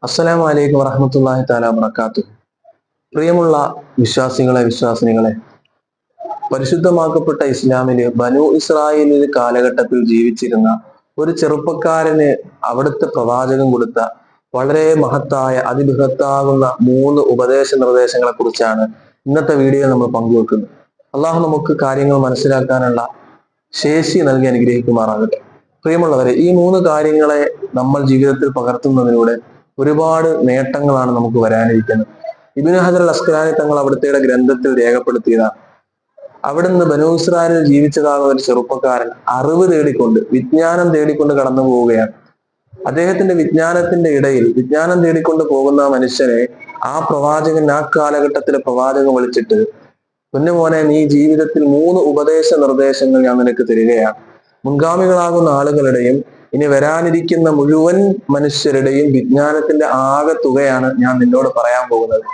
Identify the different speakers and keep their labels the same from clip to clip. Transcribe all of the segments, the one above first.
Speaker 1: അസ്സലാമു അലൈക്കും വറഹ്മത്തുള്ളാഹി തആല വബറകാതുഹു. പ്രിയമുള്ള വിശ്വാസിനികളെ, പരിശുദ്ധമാക്കപ്പെട്ട ഇസ്ലാമില് ബനു ഇസ്രായേലിൽ കാലഘട്ടത്തിൽ ജീവിച്ചിരുന്ന ഒരു ചെറുപ്പക്കാരന് അവിടുത്തെ പ്രവാചകൻ കൊടുത്ത വളരെ മഹത്തായ അതിബൃഹത്താകുന്ന 3 ഉപദേശ നിർദ്ദേശങ്ങളെ കുറിച്ചാണ് ഇന്നത്തെ വീഡിയോ നമ്മൾ പങ്കുവെക്കുന്നത്. അള്ളാഹു നമുക്ക് കാര്യങ്ങൾ മനസ്സിലാക്കാനുള്ള ശേഷി നൽകി അനുഗ്രഹിക്കുമാറാകട്ടെ. പ്രിയമുള്ളവരെ, ഈ 3 കാര്യങ്ങളെ നമ്മൾ ജീവിതത്തിൽ പകർത്തുന്നതിലൂടെ ഒരുപാട് നേട്ടങ്ങളാണ് നമുക്ക് വരാനിരിക്കുന്നത്. ഇബ്നു ഹജർ അൽ അസ്ഖലാനി തങ്ങൾ അവിടുത്തെ ഗ്രന്ഥത്തിൽ രേഖപ്പെടുത്തിയതാണ്. അവിടുന്ന് ബനൂ ഇസ്രായേലിൽ ജീവിച്ചതാകുന്ന ഒരു ചെറുപ്പക്കാരൻ അറിവ് തേടിക്കൊണ്ട്, വിജ്ഞാനം തേടിക്കൊണ്ട് കടന്നു പോവുകയാണ്. അദ്ദേഹത്തിന്റെ വിജ്ഞാനം തേടിക്കൊണ്ട് പോകുന്ന ആ മനുഷ്യനെ ആ പ്രവാചകൻ, ആ കാലഘട്ടത്തിലെ പ്രവാചകൻ വിളിച്ചിട്ട്, പൊന്നുമോനെ, നീ ജീവിതത്തിൽ 3 ഉപദേശ നിർദ്ദേശങ്ങൾ ഞാൻ നിനക്ക് തരികയാണ്. മുൻഗാമികളാകുന്ന ആളുകളുടെയും ഇനി വരാനിരിക്കുന്ന മുഴുവൻ മനുഷ്യരുടെയും വിജ്ഞാനത്തിന്റെ ആകെ തുകയാണ് ഞാൻ നിന്നോട് പറയാൻ പോകുന്നത്.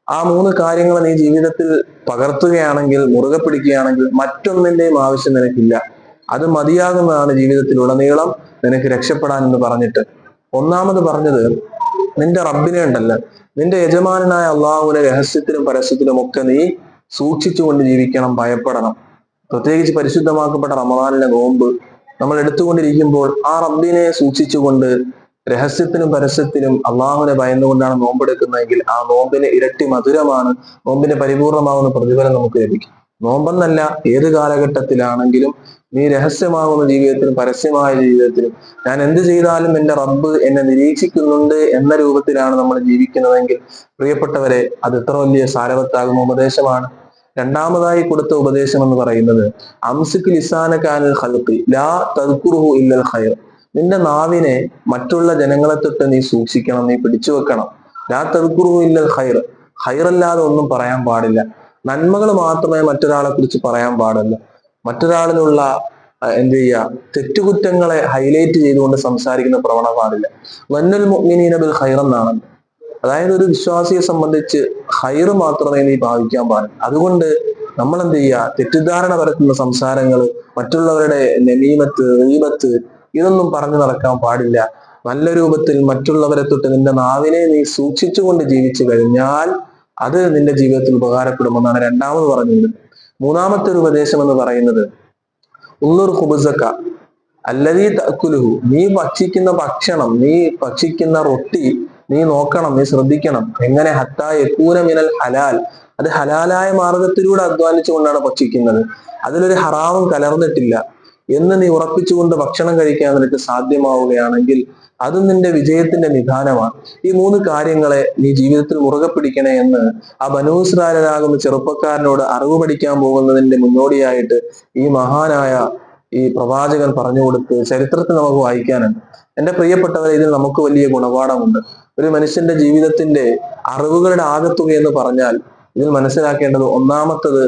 Speaker 1: ആ 3 കാര്യങ്ങൾ നീ ജീവിതത്തിൽ പകർത്തുകയാണെങ്കിൽ, മുറുകെ പിടിക്കുകയാണെങ്കിൽ മറ്റൊന്നിന്റെയും ആവശ്യം നിനക്കില്ല. അത് മതിയാകുന്നതാണ് ജീവിതത്തിൽ ഉടനീളം നിനക്ക് രക്ഷപ്പെടാൻ എന്ന് പറഞ്ഞിട്ട്, ഒന്നാമത് പറഞ്ഞത്, നിന്റെ റബ്ബിനെ ഉണ്ടല്ലോ, നിന്റെ യജമാനായ അള്ളാഹുവിനെ രഹസ്യത്തിലും പരസ്യത്തിലും ഒക്കെ നീ സൂക്ഷിച്ചുകൊണ്ട് ജീവിക്കണം, ഭയപ്പെടണം. പ്രത്യേകിച്ച് പരിശുദ്ധമാക്കപ്പെട്ട റമദാനിലെ നോമ്പ് നമ്മൾ എടുത്തുകൊണ്ടിരിക്കുമ്പോൾ ആ റബ്ബിനെ സൂക്ഷിച്ചുകൊണ്ട് രഹസ്യത്തിലും പരസ്യത്തിലും അള്ളാഹുവിനെ ഭയന്നുകൊണ്ടാണ് നോമ്പെടുക്കുന്നതെങ്കിൽ ആ നോമ്പിന് ഇരട്ടി മധുരമാണ്, നോമ്പിന് പരിപൂർണമാകുന്ന പ്രതിഫലം നമുക്ക് ലഭിക്കും. നോമ്പെന്നല്ല, ഏത് കാലഘട്ടത്തിലാണെങ്കിലും നീ രഹസ്യമാകുന്ന ജീവിതത്തിലും പരസ്യമായ ജീവിതത്തിലും ഞാൻ എന്ത് ചെയ്താലും എൻ്റെ റബ്ബ് എന്നെ നിരീക്ഷിക്കുന്നുണ്ട് എന്ന രൂപത്തിലാണ് നമ്മൾ ജീവിക്കുന്നതെങ്കിൽ, പ്രിയപ്പെട്ടവരെ, അത് എത്ര വലിയ സാരവത്താകുന്ന ഉപദേശമാണ്. രണ്ടാമതായി കൊടുത്ത ഉപദേശം എന്ന് പറയുന്നത്, അംസിക് ലിസാനക അനിൽ ഖൽഖി ലാ തദ്കുറുഹു ഇല്ലൽ ഖൈർ. നിന്റെ നാവിനെ മറ്റുള്ള ജനങ്ങളെ തൊട്ട് നീ സൂക്ഷിക്കണം, നീ പിടിച്ചു വെക്കണം. ലാ തദ്കുറുഹു ഇല്ലൽ ഖൈർ, ഖൈറല്ലാതെ ഒന്നും പറയാൻ പാടില്ല. നന്മകൾ മാത്രമേ മറ്റൊരാളെ കുറിച്ച് പറയാൻ പാടില്ല. മറ്റൊരാളിലുള്ള തെറ്റുകുറ്റങ്ങളെ ഹൈലൈറ്റ് ചെയ്തുകൊണ്ട് സംസാരിക്കുന്ന പ്രവണത പാടില്ല. വന്നൽ മുഅ്മിനീന ബിൽ ഖൈർ എന്നാണ്. അതായത് ഒരു വിശ്വാസിയെ സംബന്ധിച്ച് ഖൈറ് മാത്രമേ നീ ഭാവിക്കാൻ പാടില്ല. അതുകൊണ്ട് നമ്മൾ തെറ്റിദ്ധാരണ പരത്തുന്ന സംസാരങ്ങൾ, മറ്റുള്ളവരുടെ നമീമത്ത്, ഗീബത്ത്, ഇതൊന്നും പറഞ്ഞു നടക്കാൻ പാടില്ല. നല്ല രൂപത്തിൽ മറ്റുള്ളവരെ തൊട്ട് നിന്റെ നാവിനെ നീ സൂക്ഷിച്ചുകൊണ്ട് ജീവിച്ചു കഴിഞ്ഞാൽ അത് നിന്റെ ജീവിതത്തിൽ ഉപകാരപ്പെടുമെന്നാണ് രണ്ടാമത് പറഞ്ഞത്. മൂന്നാമത്തെ ഒരു ഉപദേശം എന്ന് പറയുന്നത്, ഉള്ളൂർ ഖുബുസക അല്ലദീ തഅകുലുഹു, നീ ഭക്ഷിക്കുന്ന ഭക്ഷണം, നീ ഭക്ഷിക്കുന്ന റൊട്ടി നീ നോക്കണം, നീ ശ്രദ്ധിക്കണം. എങ്ങനെ? ഹത്താ യകൂന മിനൽ ഹലാൽ, അത് ഹലാലായ മാർഗത്തിലൂടെ അധ്വാനിച്ചുകൊണ്ടാണ് ഭക്ഷിക്കുന്നത്, അതിലൊരു ഹറാമും കലർന്നിട്ടില്ല എന്ന് നീ ഉറപ്പിച്ചുകൊണ്ട് ഭക്ഷണം കഴിക്കാൻ നിനക്ക് സാധ്യമാവുകയാണെങ്കിൽ അത് നിന്റെ വിജയത്തിന്റെ നിദാനമാണ്. ഈ 3 കാര്യങ്ങളെ നീ ജീവിതത്തിൽ മുറുകെ പിടിക്കണേ എന്ന് ആ ബനൂ ഇസ്രായേലാകുന്ന ചെറുപ്പക്കാരനോട് അറിവ് പഠിക്കാൻ പോകുന്നതിന്റെ മുന്നോടിയായിട്ട് ഈ മഹാനായ ഈ പ്രവാചകൻ പറഞ്ഞു കൊടുത്ത് ചരിത്രത്തിൽ നമുക്ക് വായിക്കാനുണ്ട്. എൻ്റെ പ്രിയപ്പെട്ടവരെ, ഇതിൽ നമുക്ക് വലിയ ഗുണപാഠമുണ്ട്. ഒരു മനുഷ്യന്റെ ജീവിതത്തിന്റെ അറിവുകളുടെ ആകത്തുക എന്ന് പറഞ്ഞാൽ ഇതിൽ മനസ്സിലാക്കേണ്ടത്, ഒന്നാമത്തത്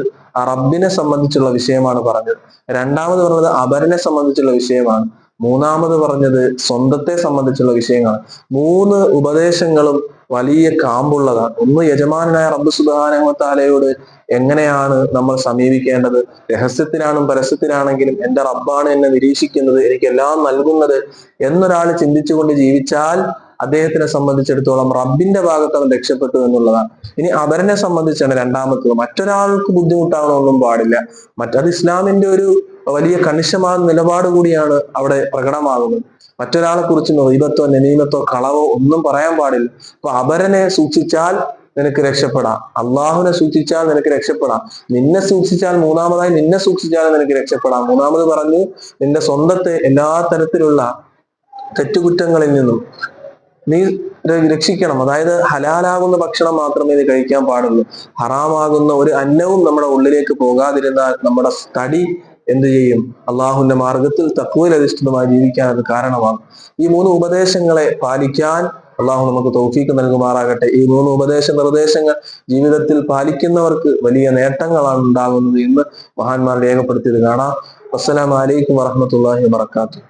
Speaker 1: റബ്ബിനെ സംബന്ധിച്ചുള്ള വിഷയമാണ് പറഞ്ഞത്. രണ്ടാമത് പറഞ്ഞത് അപരനെ സംബന്ധിച്ചുള്ള വിഷയമാണ്. മൂന്നാമത് പറഞ്ഞത് സ്വന്തത്തെ സംബന്ധിച്ചുള്ള വിഷയങ്ങളാണ്. 3 ഉപദേശങ്ങളും വലിയ കാമ്പുള്ളതാണ്. ഒന്ന്, യജമാനായ റബ്ബ് സുബ്ഹാനഹു വ തആലയോട് എങ്ങനെയാണ് നമ്മൾ സമീപിക്കേണ്ടത്. രഹസ്യത്തിലാണെങ്കിലും പരസ്യത്തിലാണെങ്കിലും എൻ്റെ റബ്ബാണ് എന്നെ നിരീക്ഷിക്കുന്നത്, എനിക്കെല്ലാം നൽകുന്നത് എന്നൊരാൾ ചിന്തിച്ചുകൊണ്ട് ജീവിച്ചാൽ അദ്ദേഹത്തിനെ സംബന്ധിച്ചിടത്തോളം റബ്ബിന്റെ ഭാഗത്ത് അവൻ രക്ഷപ്പെട്ടു എന്നുള്ളതാണ്. ഇനി അപരനെ സംബന്ധിച്ചാണ് രണ്ടാമത്തത്, മറ്റൊരാൾക്ക് ബുദ്ധിമുട്ടാവണമൊന്നും പാടില്ല. അത് ഇസ്ലാമിന്റെ ഒരു വലിയ കണിശമായ നിലപാട് കൂടിയാണ് അവിടെ പ്രകടമാകുന്നത്. മറ്റൊരാളെ കുറിച്ച് ഗീബത്തോ നമീമത്തോ കളവോ ഒന്നും പറയാൻ പാടില്ല. അപ്പൊ അപരനെ സൂക്ഷിച്ചാൽ നിനക്ക് രക്ഷപ്പെടാം, അള്ളാഹുവിനെ സൂക്ഷിച്ചാൽ നിനക്ക് രക്ഷപ്പെടാം, നിന്നെ സൂക്ഷിച്ചാൽ, മൂന്നാമതായി നിന്നെ സൂക്ഷിച്ചാൽ നിനക്ക് രക്ഷപ്പെടാം. മൂന്നാമത് പറഞ്ഞു, നിന്റെ സ്വന്തത്തെ എല്ലാ തരത്തിലുള്ള തെറ്റുകുറ്റങ്ങളിൽ നിന്നും നീ രക്ഷിക്കണം. അതായത് ഹലാലാകുന്ന ഭക്ഷണം മാത്രമേ നീ കഴിക്കാൻ പാടുള്ളൂ. ഹറാമാകുന്ന ഒരു അന്നവും നമ്മുടെ ഉള്ളിലേക്ക് പോകാതിരുന്നാൽ നമ്മുടെ തടി എന്ത് ചെയ്യും? അള്ളാഹുവിന്റെ മാർഗത്തിൽ തഖ്വയിൽ അധിഷ്ഠിതമായി ജീവിക്കാൻ അത് കാരണമാകും. ഈ 3 ഉപദേശങ്ങളെ പാലിക്കാൻ അള്ളാഹു നമുക്ക് തൗഫീഖ് നൽകുമാറാകട്ടെ. ഈ 3 ഉപദേശ നിർദ്ദേശങ്ങൾ ജീവിതത്തിൽ പാലിക്കുന്നവർക്ക് വലിയ നേട്ടങ്ങളാണ് ഉണ്ടാകുന്നത് എന്ന് മഹാന്മാർ രേഖപ്പെടുത്തിയത് കാണാം. അസ്സലാമു അലൈക്കും വറഹ്മത്തുള്ളാഹി വബറകാതുഹു.